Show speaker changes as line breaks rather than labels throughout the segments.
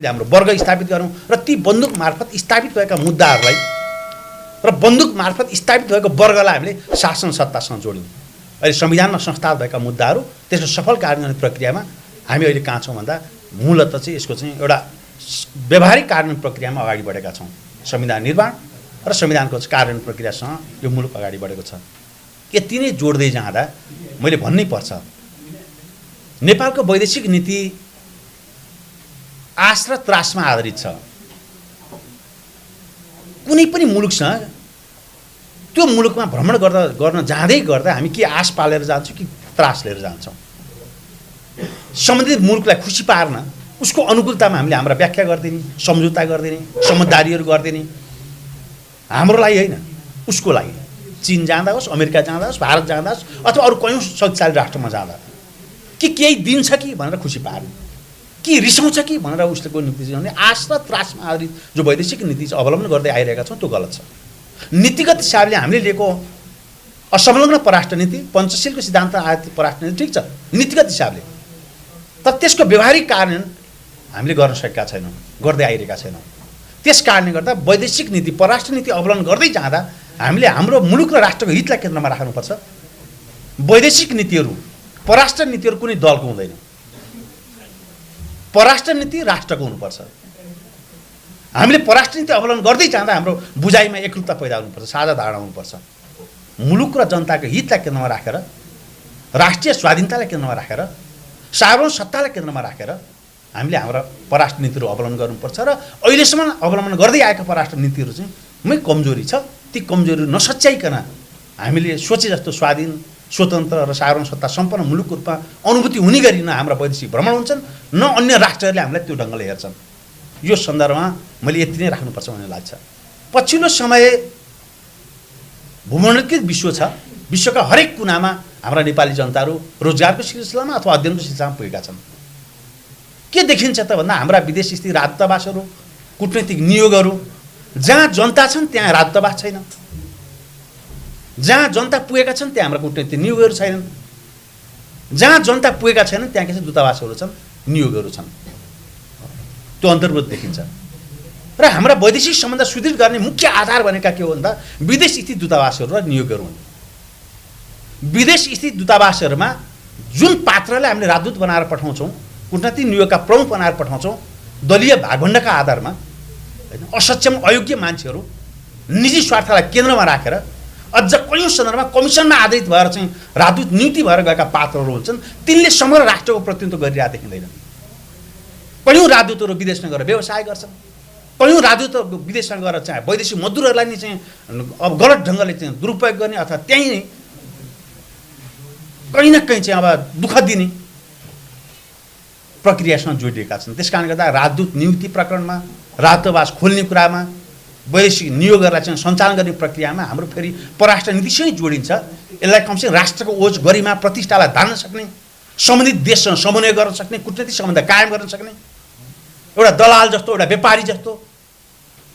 हाम्रो वर्ग स्थापित गरौँ र ती बन्दुक मार्फत स्थापित भएका मुद्दाहरूलाई र बन्दुक मार्फत स्थापित भएको वर्गलाई हामीले शासन सत्तासँग जोड्यौँ। अहिले संविधानमा संस्थागत भएका मुद्दाहरू त्यसको सफल कार्यान्वयन प्रक्रियामा हामी अहिले कहाँ छौँ भन्दा मूलतः चाहिँ यसको चाहिँ एउटा व्यावहारिक कार्यान्वयन प्रक्रियामा अगाडि बढेका छौँ। संविधान निर्माण र संविधानको कार्यान्वयन प्रक्रियासँग यो मुलुक अगाडि बढेको छ। यति नै जोड्दै जाँदा मैले भन्नै पर्छ, नेपालको वैदेशिक नीति आश र त्रासमा आधारित छ। कुनै पनि मुलुकसँग त्यो मुलुकमा भ्रमण गर्न जाँदै गर्दा हामी के आश पालेर जान्छौँ कि त्रास लिएर जान्छौँ। सम्बन्धित मुलुकलाई खुसी पार्न उसको अनुकूलतामा हामीले हाम्रा व्याख्या गरिदिने, सम्झौता गरिदिने, समझदारीहरू गरिदिने, हाम्रो लागि होइन उसको लागि। चीन जाँदा होस्, अमेरिका जाँदा होस्, भारत जाँदा होस् अथवा अरू कयौँ शक्तिशाली राष्ट्रमा जाँदा कि केही दिन्छ कि भनेर खुसी पार्ने, कि रिसाउँछ कि भनेर उसको नीति चाहिँ आश र त्रासमा आधारित जो वैदेशिक नीति अवलम्बन गर्दै आइरहेका छौँ त्यो गलत छ। नीतिगत हिसाबले हामीले लिएको असंलग्न परराष्ट्र नीति, पञ्चशीलको सिद्धान्त आधारित परराष्ट्र नीति ठिक छ नीतिगत हिसाबले, तर त्यसको व्यावहारिक कार्यान्वयन हामीले गर्न सकेका छैनौँ, गर्दै आइरहेका छैनौँ। त्यस कारणले गर्दा वैदेशिक नीति, परराष्ट्र नीति अवलम्बन गर्दै जाँदा हामीले हाम्रो मुलुक र राष्ट्रको हितलाई केन्द्रमा राख्नुपर्छ। वैदेशिक नीतिहरू, परराष्ट्र नीतिहरू कुनै दलको हुँदैन। परराष्ट्र नीति राष्ट्रको हुनुपर्छ। हामीले परराष्ट्र नीति अवलम्बन गर्दै जाँदा हाम्रो बुझाइमा एकरूपता पैदा हुनुपर्छ, साझा धारणा हुनुपर्छ। मुलुक र जनताको हितलाई केन्द्रमा राखेर, राष्ट्रिय स्वाधीनतालाई केन्द्रमा राखेर, सार्वभौम सत्तालाई केन्द्रमा राखेर हामीले हाम्रा परराष्ट्र नीतिहरू अवलम्बन गर्नुपर्छ। र अहिलेसम्म अवलम्बन गर्दै आएका परराष्ट्र नीतिहरू चाहिँ मै कमजोरी छ। ती कमजोरी नसच्याइकन हामीले सोचे जस्तो स्वाधीन, स्वतन्त्र र सार्वभौम सत्ता सम्पन्न मुलुकको रूपमा अनुभूति हुने गरी न हाम्रा वैदेशिक भ्रमण हुन्छन्, न अन्य राष्ट्रहरूले हामीलाई त्यो ढङ्गले हेर्छन्। यो सन्दर्भमा मैले यति नै राख्नुपर्छ भन्ने लाग्छ। पछिल्लो समय भूमण्डलीकृत विश्व छ। विश्वका हरेक कुनामा हाम्रा नेपाली जनताहरू रोजगारको सिलसिलामा अथवा अध्ययनको सिलसिलामा पुगेका छन्। के देखिन्छ त भन्दा हाम्रा विदेश स्थित राजदूतावासहरू, कूटनैतिक नियोगहरू, जहाँ जनता छन् त्यहाँ राजदूतावास छैन, जहाँ जनता पुगेका छन् त्यहाँ हाम्रा कूटनैतिक नियोगहरू छैनन्, जहाँ जनता पुगेका छैनन् त्यहाँ के छ दूतावासहरू छन्, नियोगहरू छन्। त्यो अन्तर्गत देखिन्छ। र हाम्रा वैदेशिक सम्बन्ध सुदृढ गर्ने मुख्य आधार भनेका के हो भन्दा विदेश स्थित दूतावासहरू र नियोगहरू हुन्। विदेश स्थित दूतावासहरूमा जुन पात्रलाई हामीले राजदूत बनाएर पठाउँछौँ, कूटनैतिक नियोगका प्रमुख बनाएर पठाउँछौँ, दलीय भागभण्डका आधारमा हैन, असक्षम अयोग्य मान्छेहरू निजी स्वार्थलाई केन्द्रमा राखेर अझ कयौँ सन्दर्भमा कमिसनमा आधारित भएर चाहिँ राजदूत नियुक्ति भएर गएका पात्रहरू हुन्छन्। तिनले समग्र राष्ट्रको प्रतिनिधित्व गरिरहेको देखिँदैन। कयौँ राजदूतहरू विदेशमा गएर व्यवसाय गर्छन्, कयौँ राजदूतहरू विदेशमा गएर चाहिँ वैदेशिक मजदुरहरूलाई नि चाहिँ अब गलत ढङ्गले चाहिँ दुरुपयोग गर्ने अथवा त्यहीँ नै कहीँ न कहीँ चाहिँ अब दुःख दिने प्रक्रियासँग जोडिएका छन्। त्यस कारणले गर्दा राजदूत नियुक्ति प्रकरणमा, राजदूतावास खोल्ने कुरामा, वैदेशिक नियोगहरूलाई चाहिँ सञ्चालन गर्ने प्रक्रियामा हाम्रो फेरि परराष्ट्र नीतिसँगै जोडिन्छ। यसलाई कमसेकम राष्ट्रको ओज, गरिमा, प्रतिष्ठालाई धान्न सक्ने, सम्बन्धित देशसँग समन्वय गर्न सक्ने, कूटनीतिक सम्बन्ध कायम गर्न सक्ने, एउटा दलाल जस्तो, एउटा व्यापारी जस्तो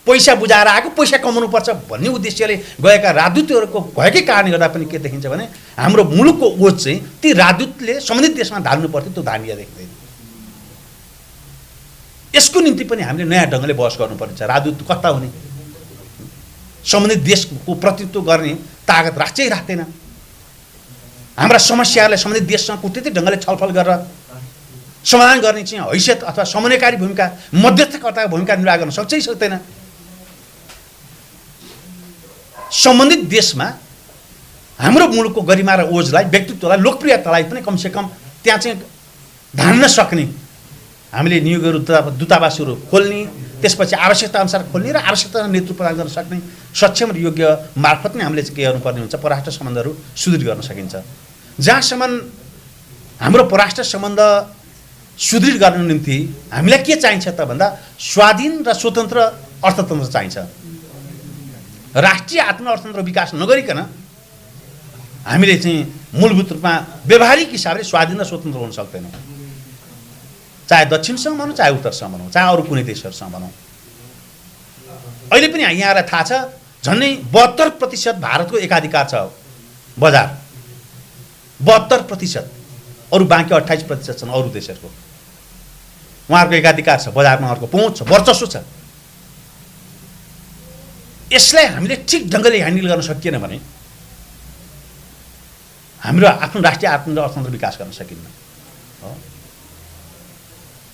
पैसा बुझाएर आएको, पैसा कमाउनुपर्छ भन्ने उद्देश्यले गएका राजदूतहरूको भएकै कारणले गर्दा पनि के देखिन्छ भने हाम्रो मुलुकको ओज चाहिँ ती राजदूतले सम्बन्धित देशमा धान्नु पर्थ्यो, त्यो धानिया देखिँदैन। यसको निम्ति पनि हामीले नयाँ ढङ्गले बहस गर्नुपर्छ। राजदूत कता हुने, सम्बन्धित देशको प्रतिनिधित्व गर्ने तागत राष्ट्रै राख्दैन। हाम्रा समस्याहरूलाई सम्बन्धित देशसँग कूटनीतिक ढङ्गले छलफल गरेर समाधान गर्ने चाहिँ हैसियत अथवा समन्वयकारी भूमिका, मध्यस्थकर्ताको भूमिका निर्वाह गर्न सक्छ कि सक्दैन। सम्बन्धित देशमा हाम्रो मुलुकको गरिमा र ओजलाई, व्यक्तित्वलाई, लोकप्रियतालाई पनि कमसेकम त्यहाँ चाहिँ धान्न सक्ने हामीले नियोगहरू, दूतावासहरू खोल्ने, त्यसपछि आवश्यकताअनुसार खोल्ने र आवश्यकता नेतृत्व प्रदान गर्न सक्ने सक्षम र योग्य मार्फत नै हामीले चाहिँ के गर्नुपर्ने हुन्छ, परराष्ट्र सम्बन्धहरू सुदृढ गर्न सकिन्छ। जहाँसम्म हाम्रो परराष्ट्र सम्बन्ध सुदृढ गर्नको निम्ति हामीलाई के चाहिन्छ त भन्दा स्वाधीन र स्वतन्त्र अर्थतन्त्र चाहिन्छ। राष्ट्रिय आत्म अर्थतन्त्र विकास नगरिकन हामीले चाहिँ मूलभूत रूपमा व्यावहारिक हिसाबले स्वाधीन र स्वतन्त्र हुन सक्दैनौँ। चाहे दक्षिणसँग भनौँ, चाहे उत्तरसँग भनौँ, चाहे अरू कुनै देशहरूसँग भनौँ। अहिले पनि यहाँलाई थाहा छ झन्डै 72% भारतको एकाधिकार छ बजार, 72%। अरू बाँकी 28% छन् अरू देशहरूको। उहाँहरूको एकाधिकार छ, बजारमा उहाँहरूको पहुँच छ, वर्चस्व छ। यसलाई हामीले ठिक ढङ्गले ह्यान्डल गर्न सकिएन भने हाम्रो आफ्नो राष्ट्रिय अर्थतन्त्र विकास गर्न सकिन्न।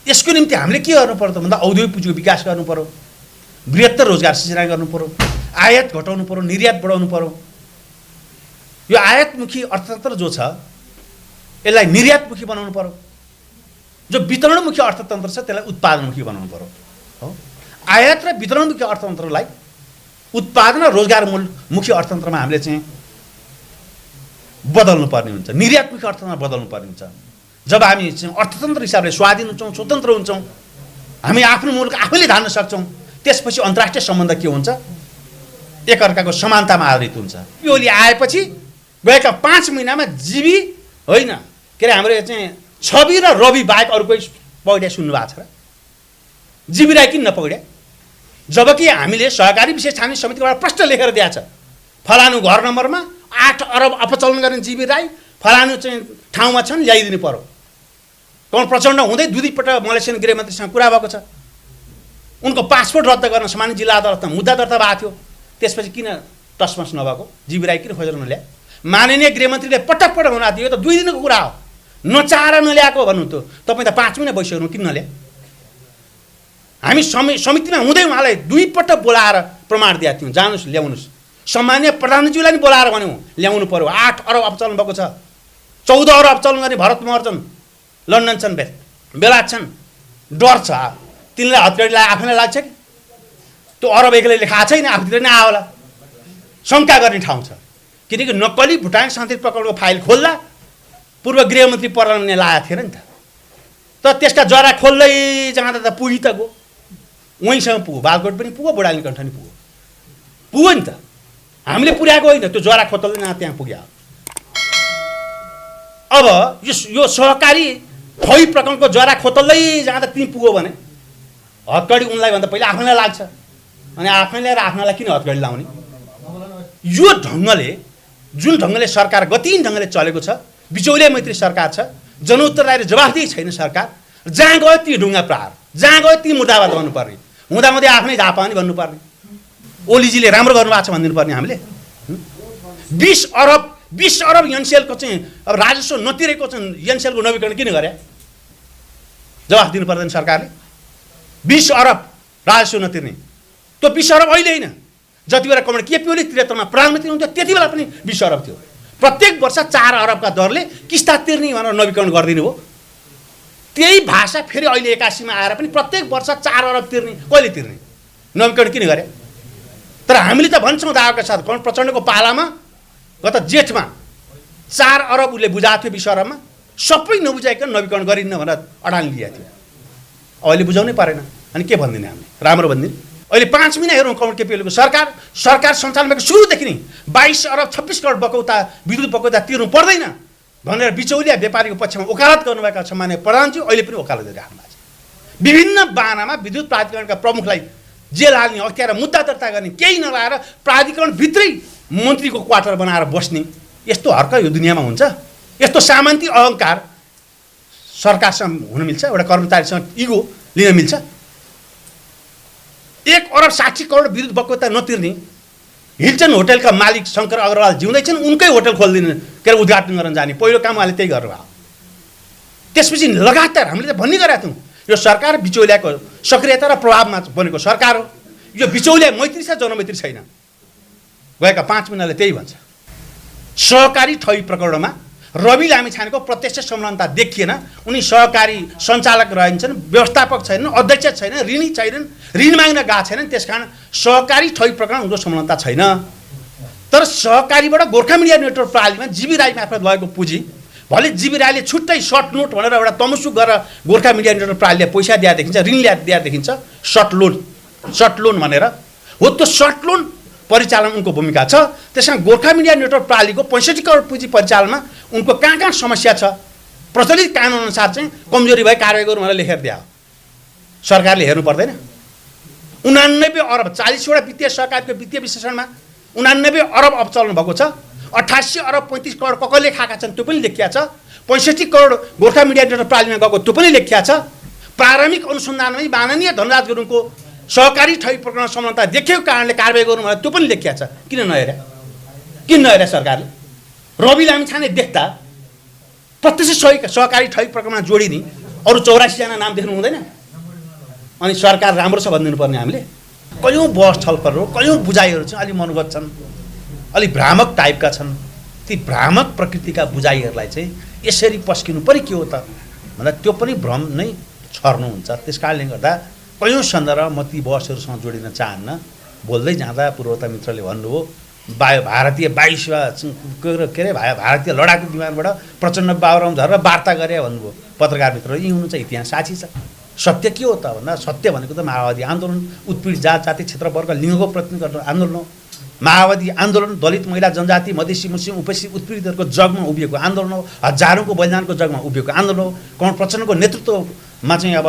यसको निम्ति हामीले के गर्नु पर्यो त भन्दा औद्योगिक पुँजीको विकास गर्नु पर्यो, बृहत्तर रोजगार सृजना गर्नु पर्यो, आयात घटाउनु पर्यो, निर्यात बढाउनु पर्यो। यो आयातमुखी अर्थतन्त्र जो छ यसलाई निर्यातमुखी बनाउनु पर्यो, जो वितरणमुखी अर्थतन्त्र छ त्यसलाई उत्पादनमुखी बनाउनु पर्यो। हो, आयात र वितरणमुखी अर्थतन्त्रलाई उत्पादन र रोजगारमुखी अर्थतन्त्रमा हामीले चाहिँ बदल्नु पर्ने हुन्छ, निर्यातमुखी अर्थतन्त्रमा बदल्नु पर्ने हुन्छ। जब हामी चाहिँ अर्थतन्त्र हिसाबले स्वाधीन हुन्छौँ, स्वतन्त्र हुन्छौँ, हामी आफ्नो मुलुक आफैले धान्न सक्छौँ, त्यसपछि अन्तर्राष्ट्रिय सम्बन्ध के हुन्छ, एकअर्काको समानतामा आधारित हुन्छ। योले आएपछि गएका 5 महिनामा जीवी होइन के अरे हाम्रो चाहिँ छवि र रवि बाहेक अरू कोही पौड्या सुन्नु भएको छ र? जीवी राई किन नपौड्या? जबकि हामीले सहकारी विशेष छानबिन समितिबाट प्रश्न लेखेर दिएको छ, फलानु घर नम्बरमा 8 अरब अपचलन गर्ने जीवी राई फलानु चाहिँ ठाउँमा छन्, ल्याइदिनु पर्यो। कमल प्रचण्ड हुँदै 2 पटक मलेसियन गृहमन्त्रीसँग कुरा भएको छ। उनको पासपोर्ट रद्द गर्न सामान्य जिल्ला अदालतमा मुद्दा दर्ता भएको थियो, त्यसपछि किन टसमस नभएको? जीवी राई किन खोजेर नल्याए? माननीय गृहमन्त्रीले पटक पटक हुन दियो, त 2 दिनको कुरा हो, नचाहेर नल्याएको भन्नु त तपाईँ त 5 महिना भइसक्नु, किन नल्याए? हामी समितिमा हुँदै उहाँलाई 2 पटक बोलाएर प्रमाण दिएका थियौँ, जानुहोस् ल्याउनुहोस्। सम्मान्य प्रधानमन्त्रीलाई नि बोलाएर भन्यौँ ल्याउनु पर्यो। 8 अरब अपचलन भएको छ, 14 अरब अपचलन गर्ने भरत महर्जन लन्डन छन्, बेलायत छन्, डर छ तिनलाई हत्केडीलाई आफैलाई लाग्छ कि त्यो अरब एक्लै लेखाएको छैन, आफूतिर नै आयो होला, शङ्का गर्ने ठाउँ छ। किनकि नक्कली भुटान शान्ति प्रकरणको फाइल खोल्दा पूर्व गृहमन्त्री परमानले लागेको थिएन नि त, तर त्यसका जरा खोल्दै जाँदा त पुगी त गयो, उहीँसम्म पुग्यो, बालकोट पनि पुग्यो, बुढाली कण्ठ पनि पुग्यो नि त, हामीले पुर्याएको होइन, त्यो जरा खोतल्दै न त्यहाँ पुग्यो। अब यो सहकारी ठै प्रकरणको जरा खोतल्दै जाँदा तिमी पुग्यो भने हत्कडी उनलाई भन्दा पहिला आफैलाई लाग्छ, अनि आफैले र आफ्नालाई किन हत्कडी लाउने? यो ढङ्गले जुन ढङ्गले सरकार गतिहीन ढङ्गले चलेको छ, बिचौलिया मैत्री सरकार छ, जनउत्तरदायी र जवाफदेही छैन सरकार, जहाँ गयो ती ढुङ्गा प्रहार, जहाँ गयो ती मुद्दावाद गर्नुपर्ने, हुँदाहुँदै आफ्नै झापा पनि भन्नुपर्ने, ओलीजीले राम्रो गर्नुभएको छ भनिदिनु पर्ने हामीले। 20 अरब एनसिएलको चाहिँ अब राजस्व नतिरेको चाहिँ एनसिएलको नवीकरण किन गरे? जवाफ दिनु पर्दैन सरकारले। 20 अरब राजस्व नतिर्ने, त्यो 20 अरब अहिले होइन, जति बेला कमरेड केपी ओली 73 मा प्रधानमन्त्री हुन्थ्यो त्यति बेला पनि 20 अरब थियो। प्रत्येक वर्ष 4 अरबका दरले किस्ता तिर्ने भनेर नवीकरण गरिदिनु हो। त्यही भाषा फेरि अहिले 81 मा आएर पनि प्रत्येक वर्ष 4 अरब तिर्ने, कहिले तिर्ने? नवीकरण किन गरे? तर हामीले त भन्छौँ दावाका साथ, कमल प्रचण्डको पालामा गत जेठमा 4 अरब उसले बुझाएको थियो 20 अरबमा, सबै नबुझाइकन नवीकरण गरिन्न भनेर अडान लिएको थियो। अहिले बुझाउनै परेन, अनि के भनिदिने हामीले? राम्रो भनिदिने। अहिले 5 महिना हेरौँ कमल केपी ओलीको सरकार सञ्चालन भएको सुरुदेखि नै 22 अरब 26 करोड बकौता विद्युत बकौता तिर्नु पर्दैन भनेर बिचौलिया व्यापारीको पक्षमा वकालत गर्नुभएका सम्माननीय प्रधानजी अहिले पनि वकालत गरिराख्नु भएको छ। विभिन्न बाहनामा विद्युत प्राधिकरणका प्रमुखलाई जेल हाल्ने, अख्तियार मुद्दा दर्ता गर्ने, केही नलाएर प्राधिकरणभित्रै मन्त्रीको क्वार्टर बनाएर बस्ने, यस्तो हर्क यो दुनियाँमा हुन्छ? यस्तो सामन्ती अहङ्कार सरकारसँग हुन मिल्छ? एउटा कर्मचारीसँग इगो लिन मिल्छ? 1 अरब 60 करोड विद्युत बकौता नतिर्ने हिल्टन होटलका मालिक शङ्कर अग्रवाल जिउँदै छन्, उनकै होटल खोलिदिने के अरे उद्घाटन गर्न जाने, पहिलो काम उहाँले त्यही गरेर भयो। त्यसपछि लगातार हामीले त भन्ने गरेका थियौँ यो सरकार बिचौलियाको सक्रियता र प्रभावमा बनेको सरकार हो, यो बिचौलिया मैत्री छ, जनमैत्री छैन। गएका 5 महिनाले त्यही भन्छ। सहकारी ठगी प्रकरणमा रवि लामिछानेको प्रत्यक्ष संलग्नता देखिएन। उनी सहकारी सञ्चालक रहन्छन्, व्यवस्थापक छैनन्, अध्यक्ष छैनन्, ऋणी छैनन्, ऋण माग्न गएको छैनन्, त्यसकारण सहकारी ठगी प्रकरण उनको संलग्नता छैन। तर सहकारीबाट गोर्खा मिडिया नेटवर्क प्रणालीमा जीवी राई मार्फत लगेको पुँजी, भले जीवी राईले छुट्टै सर्ट नोट भनेर एउटा तमुसुक गरेर गोर्खा मिडिया नेटवर्क प्रणालीले पैसा दिए देखिन्छ, ऋण दिए देखिन्छ, सर्ट लोन भनेर हो। त्यो सर्ट लोन परिचालन उनको भूमिका छ। त्यसमा गोर्खा मिडिया नेटवर्क प्रणालीको 65 करोड पुँजी परिचालनमा उनको कहाँ समस्या छ, प्रचलित कानुन अनुसार चाहिँ कमजोरी भए कारवाही गरौँ भनेर लेखेर दियो। सरकारले हेर्नु पर्दैन? 89 अरब 40वटा वित्तीय सहकारीको वित्तीय विश्लेषणमा 89 अरब अपचलन भएको छ। 88 अरब 35 करोड कसले खाएका छन् त्यो पनि लेखिया छ। 65 करोड गोर्खा मिडिया नेटवर्क प्रणालीमा गएको त्यो पनि लेखिया छ। प्रारम्भिक अनुसन्धानमै माननीय धनराज गुरुङको सहकारी ठगी प्रकरण समानता देखेको कारणले कारबाही गर्नु भयो, त्यो पनि लेखिया छ। किन नहेर्या सरकारले? रवि लामिछाने देख्दा प्रत्यक्ष सहकारी ठगी प्रकरणमा जोडिने अरू 84 जना नाम देख्नु हुँदैन? अनि सरकार राम्रो छ भनिदिनु पर्ने हामीले? कयौँ बहस छलफलहरू, कयौँ बुझाइहरू छन्, अलि मनोगत छन्, अलि भ्रामक टाइपका छन्। ती भ्रामक प्रकृतिका बुझाइहरूलाई चाहिँ यसरी पस्किनु पनि के हो त भन्दा त्यो पनि भ्रम नै छर्नुहुन्छ। त्यस कारणले गर्दा कयौँ सन्दर्भ म ती बहसहरूसँग जोडिन चाहन्न। बोल्दै जाँदा पूर्वता मित्रले भन्नुभयो भारतीय वायुसेवा के अरे भारतीय लडाकु विमानबाट प्रचण्ड बाबुराम झरेर वार्ता गरे भन्नुभयो पत्रकार मित्र। यी हुनुहुन्छ इतिहास साक्षी छ। सत्य के हो त भन्दा सत्य भनेको त माओवादी आन्दोलन, उत्पीडित जाति क्षेत्र वर्ग लिङ्गको प्रतिनिधित्व गर्ने आन्दोलन हो। माओवादी आन्दोलन दलित महिला जनजाति मधेसी मुस्लिम उपेक्षित उत्पीडितहरूको जगमा उभिएको आन्दोलन हो। हजारौँको बलिदानको जगमा उभिएको आन्दोलन हो। कमल प्रचण्डको नेतृत्वमा चाहिँ अब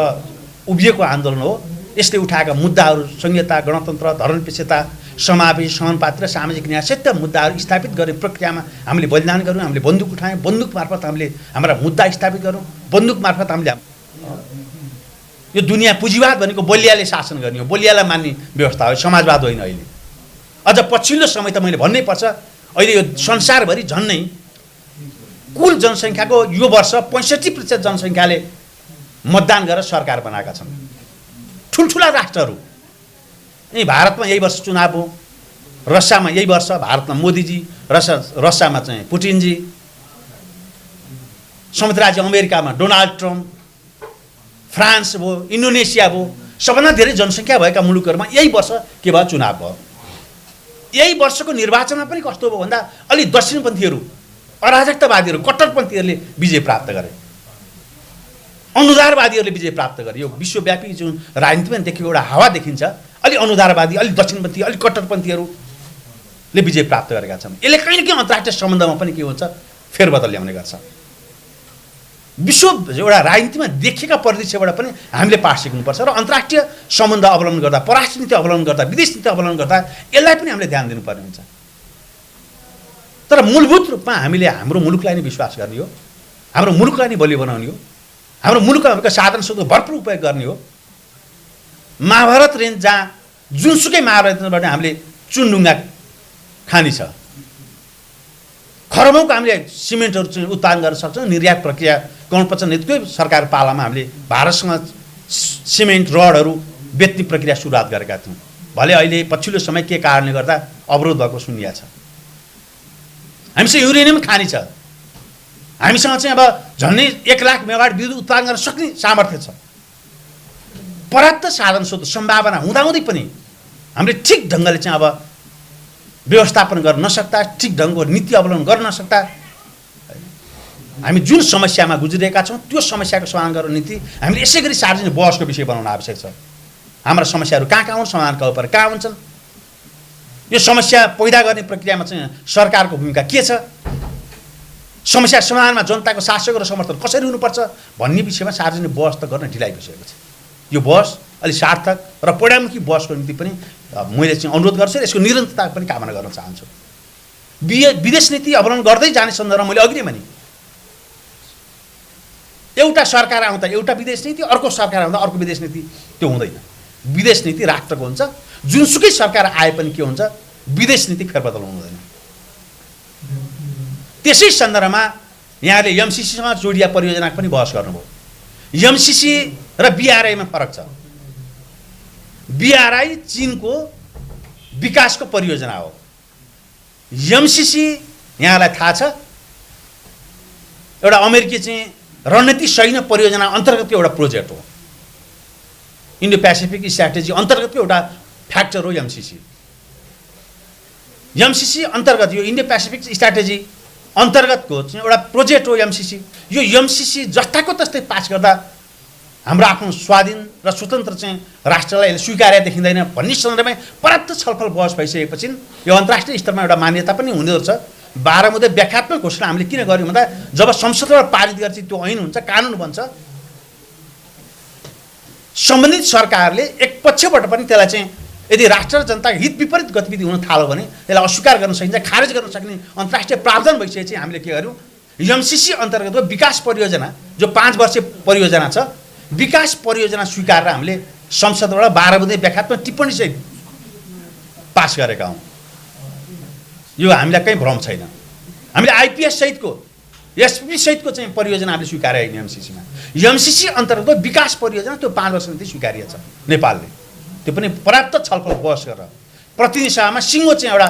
उभिएको आन्दोलन हो। यसले उठाएका मुद्दाहरू संहिता, गणतन्त्र, धर्मनिरपेक्षता, समावेश, समानुपातिक र सामाजिक न्याय सत्य मुद्दाहरू स्थापित गर्ने प्रक्रियामा हामीले बलिदान गऱ्यौँ। हामीले बन्दुक उठायौँ, बन्दुक मार्फत हामीले हाम्रा मुद्दा स्थापित गऱ्यौँ। बन्दुक मार्फत हामीले यो दुनियाँ पुँजीवाद भनेको बलियाले शासन गर्ने हो, बलियालाई मान्ने व्यवस्था हो, समाजवाद होइन। अहिले अझ पछिल्लो समय त मैले भन्नै पर्छ, अहिले यो संसारभरि झन्नै कुल जनसङ्ख्याको यो वर्ष 65% जनसङ्ख्याले मतदान गरेर सरकार बनाएका छन्। ठुल्ठुला राष्ट्रहरू, यही भारतमा यही वर्ष चुनाव हो, रसियामा यही वर्ष, भारतमा मोदीजी, रसियामा चाहिँ पुटिनजी, संयुक्त राज्य अमेरिकामा डोनाल्ड ट्रम्प, फ्रान्स भयो, इन्डोनेसिया भयो, सबभन्दा धेरै जनसङ्ख्या भएका मुलुकहरूमा यही वर्ष के भयो? चुनाव भयो। यही वर्षको निर्वाचनमा पनि कस्तो भयो भन्दा अलि दक्षिणपन्थीहरू, अराजकतावादीहरू, कट्टरपन्थीहरूले विजय प्राप्त गरे, अनुदारवादीहरूले विजय प्राप्त गरे। यो विश्वव्यापी जुन राजनीतिमा देखेको एउटा हावा देखिन्छ, अलि अनुदारवादी, अलि दक्षिणपन्थी, अलि कट्टरपन्थीहरूले विजय प्राप्त गरेका छन्। यसले कहीँ न कहीँ अन्तर्राष्ट्रिय सम्बन्धमा पनि के हुन्छ? फेरबदल ल्याउने गर्छ। विश्व एउटा राजनीतिमा देखेका परिदृश्यबाट पनि हामीले पाठ सिक्नुपर्छ र अन्तर्राष्ट्रिय सम्बन्ध अवलम्बन गर्दा, परराष्ट्र नीति अवलम्बन गर्दा, विदेश नीति अवलम्बन गर्दा यसलाई पनि हामीले ध्यान दिनुपर्ने हुन्छ। तर मूलभूत रूपमा हामीले हाम्रो मुलुकलाई नै विश्वास गर्ने हो, हाम्रो मुलुकलाई नै बलियो बनाउने हो, हाम्रो मुलुकमा भएका साधन स्रोतको भरपूर उपयोग गर्ने हो। महाभारत रेन्ज जहाँ जुनसुकै महाभारत रेन्जबाट हामीले चुनढुङ्गा खानी छ, खरबौँको हामीले सिमेन्टहरू चाहिँ उत्पादन गर्न सक्छौँ। निर्यात प्रक्रिया कमलप्रचण्ड नेतृत्वकै सरकार पालामा हामीले भारतसँग सिमेन्ट रडहरू बेच्ने प्रक्रिया सुरुवात गरेका थियौँ। भले अहिले पछिल्लो समय के कारणले गर्दा अवरोध भएको सुनिया छ। हामीसँग युरेनियम खानी छ, हामीसँग चाहिँ अब झन्डै 1 लाख मेगावाट विद्युत उत्पादन गर्न सक्ने सामर्थ्य छ। पर्याप्त साधन स्रोत सम्भावना हुँदाहुँदै पनि हामीले ठिक ढङ्गले चाहिँ अब व्यवस्थापन गर्न नसक्दा, ठिक ढङ्गको नीति अवलम्बन गर्न नसक्दा हामी जुन समस्यामा गुज्रिरहेका छौँ त्यो समस्याको समाधान गर्ने नीति हामीले यसै गरी सार्वजनिक बहसको विषय बनाउन आवश्यक छ। हाम्रा समस्याहरू कहाँ हुन्, समाधानका उपाय कहाँ हुन्छन्, यो समस्या पैदा गर्ने प्रक्रियामा चाहिँ सरकारको भूमिका के छ, समस्या समाधानमा जनताको शासक र समर्थन कसरी हुनुपर्छ भन्ने विषयमा सार्वजनिक बहस त गर्न ढिलाइ भइसकेको छ। यो बहस अलि सार्थक र परिणाममुखी बहसको निम्ति पनि मैले चाहिँ अनुरोध गर्छु र यसको निरन्तरता पनि कामना गर्न चाहन्छु। विदेश नीति अवलम्बन गर्दै जाने सन्दर्भमा मैले अघि नै भने एउटा सरकार आउँदा एउटा विदेश नीति, अर्को सरकार आउँदा अर्को विदेश नीति, त्यो हुँदैन। विदेश नीति राष्ट्रको हुन्छ, जुनसुकै सरकार आए पनि के हुन्छ? विदेश नीति फेरबदल हुँदैन। त्यसै सन्दर्भमा यहाँले एमसिसीसँग जोडिया परियोजनाको पनि बहस गर्नुभयो। एमसिसी र बीआरआईमा फरक छ। बीआरआई चीनको विकासको परियोजना हो। एमसिसी यहाँलाई थाहा छ एउटा अमेरिकी चाहिँ रणनीति सैन्य परियोजना अन्तर्गतको एउटा प्रोजेक्ट हो। इन्डो पेसिफिक स्ट्राटेजी अन्तर्गतको एउटा फ्याक्टर हो एमसिसी। एमसिसी अन्तर्गत यो इन्डो पेसिफिक स्ट्राटेजी अन्तर्गतको चाहिँ एउटा प्रोजेक्ट हो एमसिसी। यो एमसिसी जस्ताको तस्तै पास गर्दा हाम्रो आफ्नो स्वाधीन र स्वतन्त्र चाहिँ राष्ट्रलाई स्वीकार्य देखिँदैन भन्ने सन्दर्भमा पर्याप्त छलफल बहस भइसकेपछि यो अन्तर्राष्ट्रिय स्तरमा एउटा मान्यता पनि हुँदो रहेछ। 12 मुद्दे व्याख्यात्मक घोषणा हामीले किन गर्यौँ भन्दा जब संसदबाट पारित गर्छ त्यो ऐन हुन्छ, कानुन बन्छ, सम्बन्धित सरकारले एक पक्षबाट पनि त्यसलाई चाहिँ यदि राष्ट्र र जनताको हित विपरीत गतिविधि हुन थाल्यो भने त्यसलाई अस्वीकार गर्न सकिन्छ, खारेज गर्न सक्ने अन्तर्राष्ट्रिय प्रावधान भइसकेपछि हामीले के गर्यौँ? एमसिसी अन्तर्गतको विकास परियोजना जो 5 वर्षीय परियोजना छ, विकास परियोजना स्वीकारेर हामीले संसदबाट 12 बुँदे व्याख्यात्मक टिप्पणी सहित पास गरेका हौं। यो हामीलाई कहीँ भ्रम छैन। हामीले आइपीएस सहितको एसपी सहितको चाहिँ परियोजना हामीले स्वीकारे होइन एमसीसीमा। एमसीसी अन्तर्गत विकास परियोजना त्यो 5 वर्षमा स्वीकारिएको छ नेपालले। त्यो पनि पर्याप्त छलफल बहस गरेर प्रतिनिधि सभामा सिङ्गो चाहिँ एउटा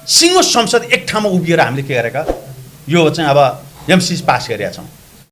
सिङ्गो संसद एक ठाउँमा उभिएर हामीले के गरेका यो चाहिँ अब एमसीसी पास गरेका छौँ।